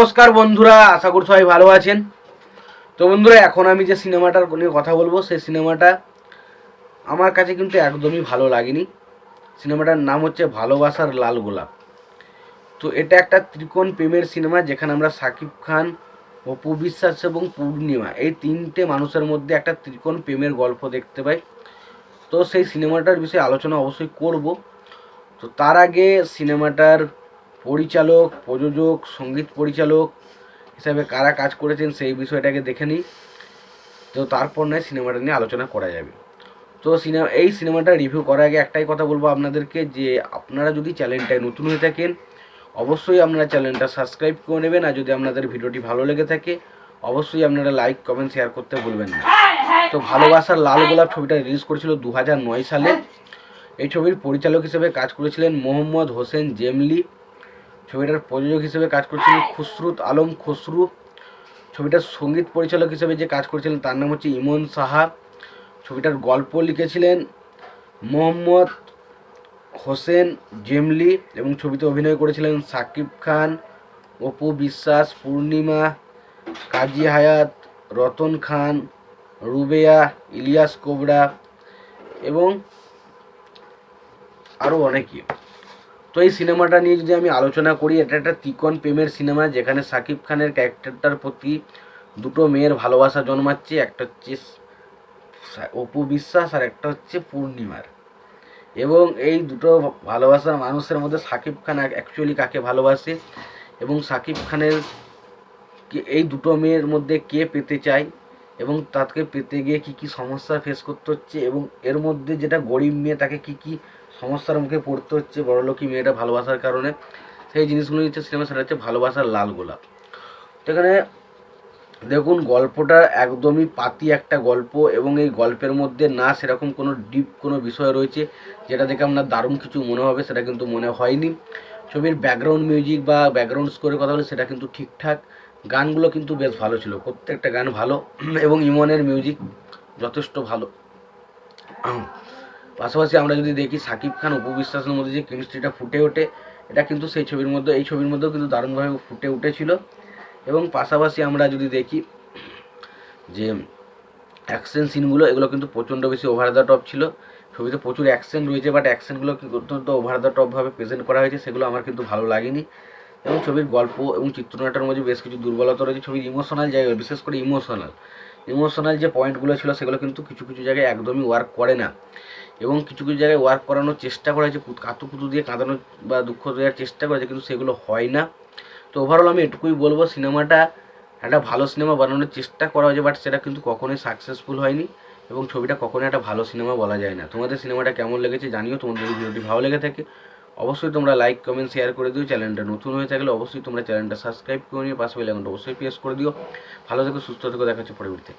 নমস্কার বন্ধুরা, আশা করি সবাই ভালো আছেন। তো বন্ধুরা, এখন আমি যে সিনেমাটার নিয়ে কথা বলবো সেই সিনেমাটা আমার কাছে কিন্তু একদমই ভালো লাগেনি। সিনেমাটার নাম হচ্ছে ভালোবাসার লাল গোলাপ। তো এটা একটা ত্রিকোণ প্রেমের সিনেমা, যেখানে আমরা শাকিব খান, অপু বিশ্বাস এবং পূর্ণিমা এই তিনটে মানুষের মধ্যে একটা ত্রিকোণ প্রেমের গল্প দেখতে পাই। তো সেই সিনেমাটার বিষয়ে আলোচনা অবশ্যই করব। তো তার আগে সিনেমাটার পরিচালক, প্রযোজক, সঙ্গীত পরিচালক হিসাবে কারা কাজ করেছেন সেই বিষয়টাকে দেখে নিই। তো তারপর নয় সিনেমাটা নিয়ে আলোচনা করা যাবে। তো এই সিনেমাটা রিভিউ করার আগে একটাই কথা বলবো আপনাদেরকে, যে আপনারা যদি চ্যানেলটায় নতুন হয়ে থাকেন অবশ্যই আপনারা চ্যানেলটা সাবস্ক্রাইব করে নেবেন। আর যদি আপনাদের ভিডিওটি ভালো লেগে থাকে অবশ্যই আপনারা লাইক, কমেন্ট, শেয়ার করতে ভুলবেন না। তো ভালোবাসার লাল গোলাপ ছবিটা রিলিজ করেছিল 2009 সালে। এই ছবির পরিচালক হিসেবে কাজ করেছিলেন মোহাম্মদ হোসেন জেমলি। ছবিটার প্রযোজক হিসেবে কাজ করেছিলেন খুসরুত আলম খসরু। ছবিটার সঙ্গীত পরিচালক হিসেবে যে কাজ করেছিলেন তার নাম হচ্ছে ইমন সাহা। ছবিটার গল্প লিখেছিলেন মোহাম্মদ হোসেন জেমলি এবং ছবিতে অভিনয় করেছিলেন শাকিব খান, অপু বিশ্বাস, পূর্ণিমা, কাজী হায়াত, রতন খান, রুবেয়া, ইলিয়াস কোবরা এবং আরও অনেকে। তো এই সিনেমাটা নিয়ে যদি আমি আলোচনা করি, এটা একটা ত্রিকোণ প্রেমের সিনেমা, যেখানে শাকিব খানের ক্যারেক্টারটার প্রতি দুটো মেয়ের ভালোবাসা জন্মাচ্ছে। একটা হচ্ছে অপু বিশ্বাস আর একটা হচ্ছে পূর্ণিমার। এবং এই দুটো ভালোবাসার মানুষের মধ্যে শাকিব খান অ্যাকচুয়ালি কাকে ভালোবাসে এবং শাকিব খানের এই দুটো মেয়ের মধ্যে কে পেতে চায় এবং তাকে পেতে গিয়ে কী কী সমস্যা ফেস করতে হচ্ছে, এবং এর মধ্যে যেটা গরিব মেয়ে তাকে কী কী সমস্যার মুখে পড়তে হচ্ছে বড়লোকি মেয়েটা ভালোবাসার কারণে, সেই জিনিসগুলো হচ্ছে সিনেমা। সেটা হচ্ছে ভালোবাসার লাল গোলাপ। তো এখানে দেখুন, গল্পটা একদমই পাতি একটা গল্প এবং এই গল্পের মধ্যে না সেরকম কোনো ডিপ কোনো বিষয় রয়েছে যেটা দেখে আপনার দারুণ কিছু মনে হবে, সেটা কিন্তু মনে হয়নি। ছবির ব্যাকগ্রাউন্ড মিউজিক বা ব্যাকগ্রাউন্ড স্কোরের কথা বলে সেটা কিন্তু ঠিকঠাক। গানগুলো কিন্তু বেশ ভালো ছিল, প্রত্যেকটা গান ভালো এবং ইমনের মিউজিক যথেষ্ট ভালো। পাশাপাশি আমরা যদি দেখি শাকিব খান অপু বিশ্বাসের মধ্যে যে কেমিস্ট্রিটা ফুটে ওঠে, এটা কিন্তু সেই ছবির মধ্যে এই ছবির মধ্যেও কিন্তু দারুণভাবে ফুটে উঠেছিল। এবং পাশাপাশি আমরা যদি দেখি যে অ্যাকশন সিনগুলো, এগুলো কিন্তু প্রচণ্ড বেশি ওভার দ্য টপ ছিল। ছবিতে প্রচুর অ্যাকশন রয়েছে, বাট অ্যাকশনগুলো কিন্তু অত্যন্ত ওভার দ্য টপভাবে প্রেজেন্ট করা হয়েছে, সেগুলো আমার কিন্তু ভালো লাগেনি। এবং ছবির গল্প এবং চিত্রনাট্যের মধ্যে বেশ কিছু দুর্বলতা রয়েছে। ছবির ইমোশনাল জায়গায়, বিশেষ করে ইমোশনাল যে পয়েন্টগুলো ছিল সেগুলো কিন্তু কিছু কিছু জায়গায় একদমই ওয়ার্ক করে না, এবং কিছু কিছু জায়গায় ওয়ার্ক করানোর চেষ্টা করা হয়েছে, কাতুকুতু দিয়ে কাঁদানোর বা দুঃখ দেওয়ার চেষ্টা করেছে, কিন্তু সেগুলো হয় না। তো ওভারঅল আমি এটুকুই বলবো, সিনেমাটা একটা ভালো সিনেমা বানানোর চেষ্টা করা হয়েছে, বাট সেটা কিন্তু কখনোই সাকসেসফুল হয়নি এবং ছবিটা কখনোই একটা ভালো সিনেমা বলা যায় না। তোমাদের সিনেমাটা কেমন লেগেছে জানিও। তোমাদের যদি ভিডিওটি ভালো লেগে থাকে অবশ্যই তোমরা লাইক, কমেন্ট, শেয়ার করে দিও। চ্যানেলটা নতুন হয়ে থাকলে অবশ্যই তোমরা চ্যানেলটা সাবস্ক্রাইব করে নিও, পাশে বেল আইকনটা অবশ্যই প্রেস করে দিও। ভালো থেকো, সুস্থ থেকো, দেখা হচ্ছে পরবর্তীতে।